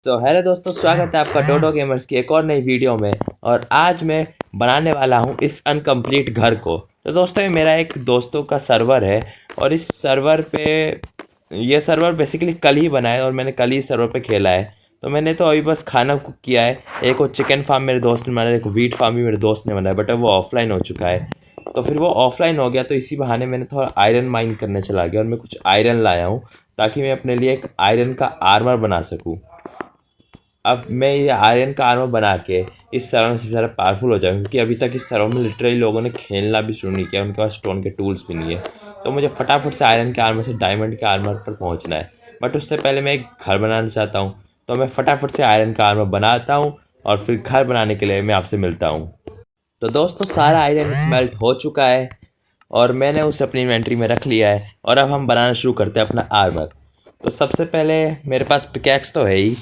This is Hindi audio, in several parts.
तो हेलो दोस्तों, स्वागत है आपका डोडो गेमर्स की एक और नई वीडियो में। और आज मैं बनाने वाला हूं इस अनकम्प्लीट घर को। तो दोस्तों, ये मेरा एक दोस्तों का सर्वर है और इस सर्वर पे ये सर्वर बेसिकली कल ही बना है और मैंने कल ही सर्वर पे खेला है। तो मैंने तो अभी बस खाना कुक किया है। एक वो चिकन फार्म मेरे दोस्त ने बनाया, एक वीट फार्म भी मेरे दोस्त ने बनाया, बट अब वो ऑफलाइन हो चुका है। तो फिर वो ऑफलाइन हो गया, तो इसी बहाने मैंने थोड़ा आयरन माइन करने चला गया और मैं कुछ आयरन लाया हूँ ताकि मैं अपने लिए एक आयरन का आर्मर बना सकूँ। अब मैं ये आयरन का आर्मर बना के इस सर्वर में सबसे ज़्यादा पावरफुल हो जाऊँ, क्योंकि अभी तक इस सर्वर में लिटरली लोगों ने खेलना भी शुरू नहीं किया, उनके पास स्टोन के टूल्स भी नहीं है। तो मुझे फटाफट से आयरन के आर्मर से डायमंड के आर्मर पर पहुंचना है। बट उससे पहले मैं एक घर बनाना चाहता हूँ, तो मैं फटाफट से आयरन का आर्मर बनाता हूँ और फिर घर बनाने के लिए मैं आपसे मिलता हूँ। तो दोस्तों, सारा आयरन स्मेल्ट हो चुका है और मैंने उसे अपनी इन्वेंट्री में रख लिया है। और अब हम बनाना शुरू करते हैं अपना आर्मर। तो सबसे पहले मेरे पास पिकैक्स तो है ही,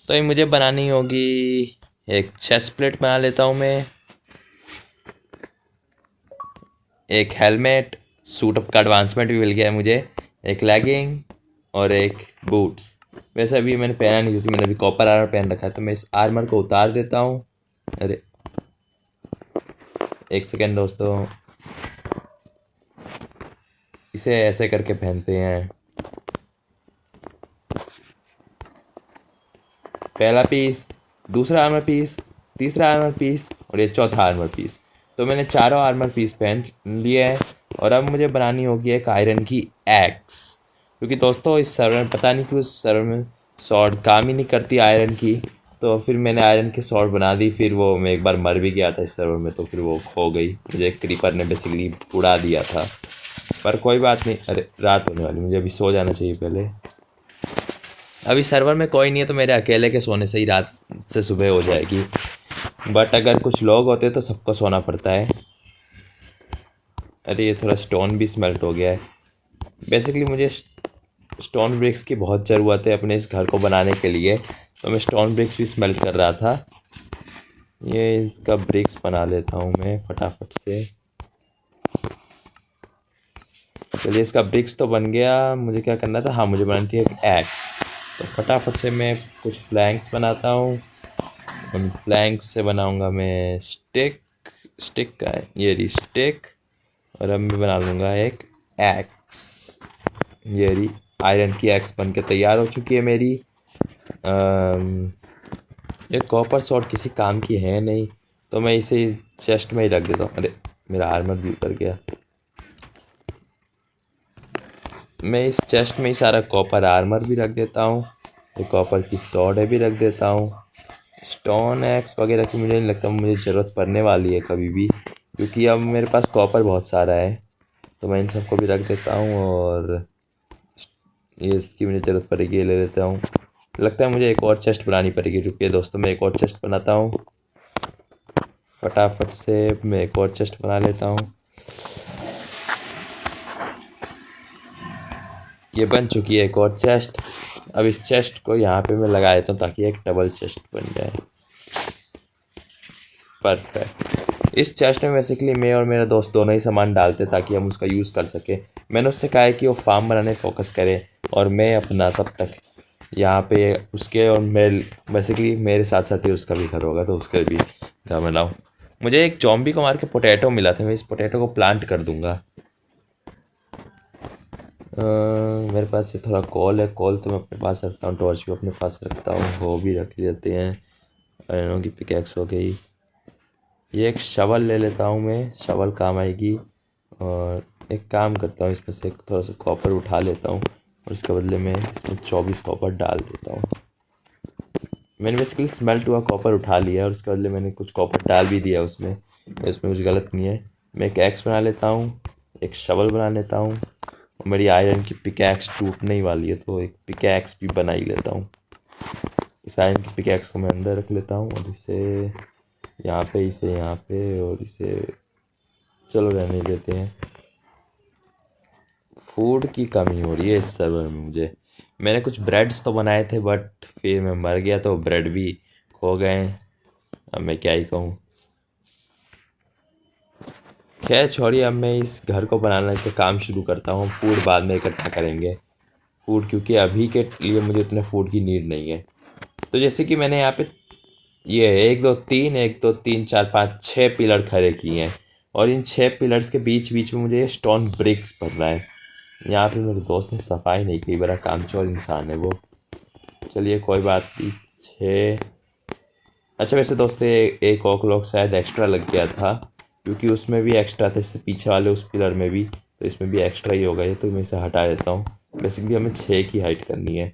तो ये मुझे बनानी होगी। एक चेस्ट प्लेट बना लेता हूँ मैं, एक हेलमेट, सूट अप का एडवांसमेंट भी मिल गया है मुझे, एक लेगिंग और एक बूट्स। वैसे अभी मैंने पहना नहीं क्योंकि मैंने अभी कॉपर आर्मर पहन रखा है। तो मैं इस आर्मर को उतार देता हूँ। अरे एक सेकेंड दोस्तों, इसे ऐसे करके पहनते हैं। पहला पीस, दूसरा आर्मर पीस, तीसरा आर्मर पीस और ये चौथा आर्मर पीस। तो मैंने चारों आर्मर पीस पहन लिए हैं और अब मुझे बनानी होगी एक आयरन की एक्स। क्योंकि दोस्तों, इस सर्वर में पता नहीं क्यों इस सर्वर में सॉर्ड काम ही नहीं करती आयरन की। तो फिर मैंने आयरन की सॉर्ड बना दी, फिर वो मैं एक बार मर भी गया था इस सर्वर में, तो फिर वो खो गई, मुझे क्रीपर ने बेसिकली उड़ा दिया था। पर कोई बात नहीं। अरे रात होने वाली, मुझे अभी सो जाना चाहिए पहले। अभी सर्वर में कोई नहीं है, तो मेरे अकेले के सोने से ही रात से सुबह हो जाएगी। बट अगर कुछ लोग होते तो सबको सोना पड़ता है। अरे ये थोड़ा स्टोन भी स्मेल्ट हो गया है। बेसिकली मुझे स्टोन ब्रिक्स की बहुत ज़रूरत है अपने इस घर को बनाने के लिए, तो मैं स्टोन ब्रिक्स भी स्मेल्ट कर रहा था। ये इसका ब्रिक्स बना लेता हूँ मैं फटाफट से। चलिए, इसका ब्रिक्स तो बन गया। मुझे क्या करना था, हाँ मुझे बनानी थी एक एक्स। तो फटाफट से मैं कुछ प्लैंक्स बनाता हूँ। उन प्लैंक्स से बनाऊंगा मैं स्टिक। स्टिक का है ये रही स्टिक। और अब मैं बना लूँगा एक एक्स। ये रही आयरन की एक्स बन के तैयार हो चुकी है मेरी। ये कॉपर सॉर्ड किसी काम की है नहीं, तो मैं इसे चेस्ट में ही रख देता हूँ। अरे मेरा आर्मर भी उतर गया। मैं इस चेस्ट में ही सारा कॉपर आर्मर भी रख देता हूँ, ये कॉपर की सॉर्ड है भी रख देता हूँ। स्टोन एक्स वगैरह की मुझे नहीं लगता मुझे ज़रूरत पड़ने वाली है कभी भी, क्योंकि अब मेरे पास कॉपर बहुत सारा है। तो मैं इन सबको भी रख देता हूँ और ये इसकी मुझे ज़रूरत पड़ेगी, ये ले लेता हूँ। लगता है मुझे एक और चेस्ट बनानी पड़ेगी। रुकिए दोस्तों, मैं एक और चेस्ट बनाता हूँ। फटाफट से मैं एक और चेस्ट बना लेता हूँ। ये बन चुकी है एक और चेस्ट। अब इस चेस्ट को यहाँ पे मैं लगा देता हूँ ताकि एक डबल चेस्ट बन जाए। परफेक्ट। इस चेस्ट में बेसिकली मैं और मेरा दोस्त दोनों ही सामान डालते ताकि हम उसका यूज़ कर सके। मैंने उससे कहा है कि वो फार्म बनाने फोकस करे और मैं अपना तब तक यहाँ पे उसके और मेरे बेसिकली मेरे साथ साथ ही उसका भी घर होगा, तो उसके भी घर बनाऊँ। मुझे एक जॉम्बी को मार के पोटैटो मिला था, मैं इस पोटैटो को प्लांट कर दूंगा। मेरे पास से थोड़ा कॉल है, कॉल तो मैं अपने पास रखता हूँ, टॉर्च भी अपने पास रखता हूँ, वो भी रख लेते हैं। आयरन की पिकैक्स हो गई। ये एक शवल ले लेता हूँ मैं, शवल काम आएगी। और एक काम करता हूँ, इसमें से थोड़ा सा कॉपर उठा लेता हूँ और इसके बदले में इसमें 24 कॉपर डाल देता हूँ। मैंने बेसिकली स्मेल्ट हुआ कॉपर उठा लिया और उसके बदले मैंने कुछ कॉपर डाल भी दिया उसमें कुछ गलत नहीं है। मैं एक एक्स बना लेता हूँ, एक शवल बना लेता हूँ और मेरी आयरन की पिकैक्स टूटने ही वाली है, तो एक पिकैक्स भी बना ही लेता हूँ। इस आयरन की पिकैक्स को मैं अंदर रख लेता हूँ और इसे यहाँ पे, इसे यहाँ पे और इसे चलो रहने देते हैं। फूड की कमी हो रही है इस सर्वर में मुझे। मैंने कुछ ब्रेड्स तो बनाए थे बट फिर मैं मर गया तो ब्रेड भी खो गए। अब मैं क्या ही कहूँ। खैर छोड़िए, अब मैं इस घर को बनाने का काम शुरू करता हूँ। फूड बाद में इकट्ठा करेंगे, फूड क्योंकि अभी के लिए मुझे उतने फूड की नीड नहीं है। तो जैसे कि मैंने यहाँ पे ये 1 2 3 1 2 3 4 5 6 पिलर खड़े किए हैं, और इन 6 पिलर्स के बीच बीच में मुझे स्टोन ब्रिक्स भरना है। यहाँ पे मेरे दोस्त ने सफाई नहीं की, बड़ा कामचोर इंसान है वो। चलिए कोई बात नहीं। 6। अच्छा वैसे दोस्त एक और क्लॉक शायद एक्स्ट्रा लग गया था, क्योंकि उसमें भी एक्स्ट्रा था, इससे पीछे वाले उस पिलर में भी, तो इसमें भी एक्स्ट्रा ही होगा ये, तो मैं इसे हटा देता हूँ। बेसिकली हमें 6 की हाइट करनी है।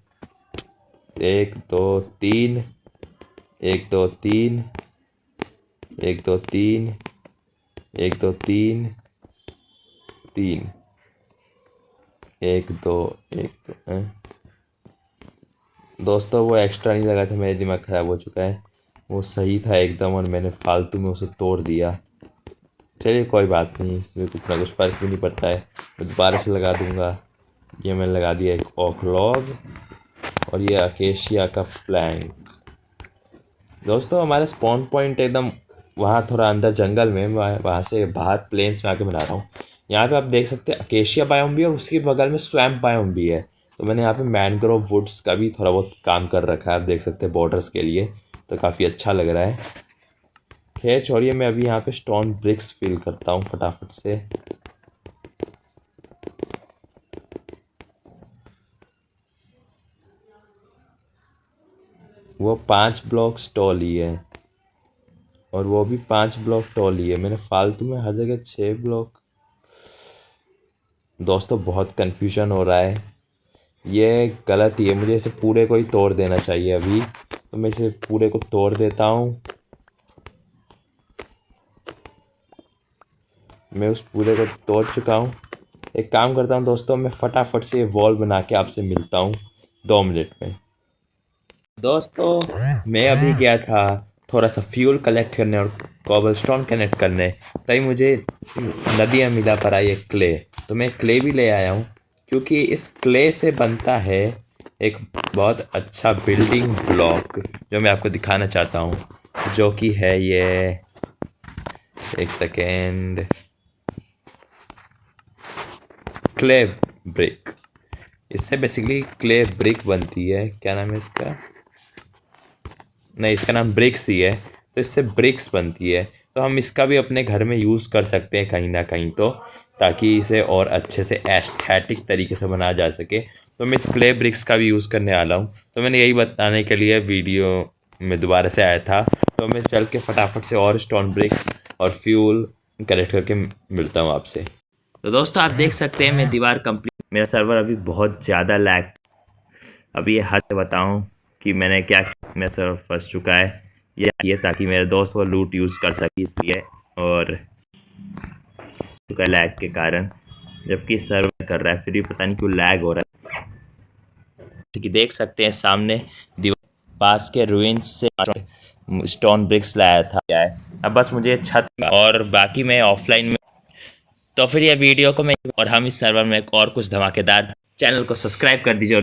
1 2 3 1 2 3 1 2 3 1 2 3 3 1 2 1 2। दोस्तों वो एक्स्ट्रा नहीं लगा था, मेरा दिमाग ख़राब हो चुका है। वो सही था एकदम, और मैंने फालतू में उसे तोड़ दिया। चलिए कोई बात नहीं, इसमें कुछ ना कुछ फ़र्क भी नहीं पड़ता है, मैं दोबारा से लगा दूंगा। ये मैंने लगा दिया एक ओक लॉग, और ये अकेशिया का प्लैंक। दोस्तों हमारा स्पॉन पॉइंट एकदम वहाँ थोड़ा अंदर जंगल में, वहाँ से बाहर प्लेन्स में आके बना रहा हूँ। यहाँ पे आप देख सकते हैं अकेशिया बायोम भी है, और उसके बगल में स्वैम्प बायोम भी है। तो मैंने यहाँ पे मैनग्रोव वुड्स का भी थोड़ा बहुत काम कर रखा है, आप देख सकते हैं बॉर्डर्स के लिए, तो काफ़ी अच्छा लग रहा है। खैर छोड़िए, मैं अभी यहाँ पे स्टोन ब्रिक्स फिल करता हूँ फटाफट से। वो 5 ब्लॉक्स टॉल ही है, और वो भी 5 ब्लॉक टॉल ही है। मैंने फालतू में हर जगह 6 ब्लॉक। दोस्तों बहुत कन्फ्यूजन हो रहा है, ये गलत ही है, मुझे इसे पूरे को ही तोड़ देना चाहिए अभी। तो मैं इसे पूरे को तोड़ देता हूँ। मैं उस पूरे को तोड़ चुका हूँ। एक काम करता हूँ दोस्तों, मैं फटाफट से वॉल बना के आपसे मिलता हूँ 2 मिनट में। दोस्तों मैं अभी गया था थोड़ा सा फ्यूल कलेक्ट करने और कॉबलस्टोन कनेक्ट करने, तभी मुझे नदी में मिला पड़ा ये क्ले। तो मैं क्ले भी ले आया हूँ, क्योंकि इस क्ले से बनता है एक बहुत अच्छा बिल्डिंग ब्लॉक, जो मैं आपको दिखाना चाहता हूँ, जो कि है ये, एक सेकेंड, क्ले ब्रिक। इससे बेसिकली क्ले ब्रिक बनती है। क्या नाम है इसका? नहीं, इसका नाम ब्रिक्स ही है। तो इससे ब्रिक्स बनती है, तो हम इसका भी अपने घर में यूज़ कर सकते हैं कहीं ना कहीं, तो ताकि इसे और अच्छे से एस्थेटिक तरीके से बनाया जा सके। तो मैं इस क्ले ब्रिक्स का भी यूज़ करने वाला हूँ। तो मैंने यही बताने के लिए वीडियो में दोबारा से आया था। तो मैं चल के फटाफट से और स्टोन ब्रिक्स और फ्यूल कलेक्ट करके मिलता हूँ आपसे। तो दोस्तों आप देख सकते हैं मैं दीवार कंप्लीट, मेरा सर्वर अभी बहुत ज़्यादा लैग। अभी ये हद बताऊं कि मैंने क्या, मेरा सर्वर फंस चुका है ये ताकि मेरे दोस्त वो लूट यूज़ कर सके, इसलिए, और चुका लैग के कारण, जबकि सर्वर कर रहा है फिर भी पता नहीं क्यों लैग हो रहा है। जैसे कि देख सकते हैं सामने दीवार पास के रुइंस से स्टोन ब्रिक्स लाया था। क्या है अब बस मुझे छत, और बाकी मैं ऑफलाइन में। तो फिर ये वीडियो को मैं, और हम इस सर्वर में और कुछ धमाकेदार, चैनल को सब्सक्राइब कर दीजिए।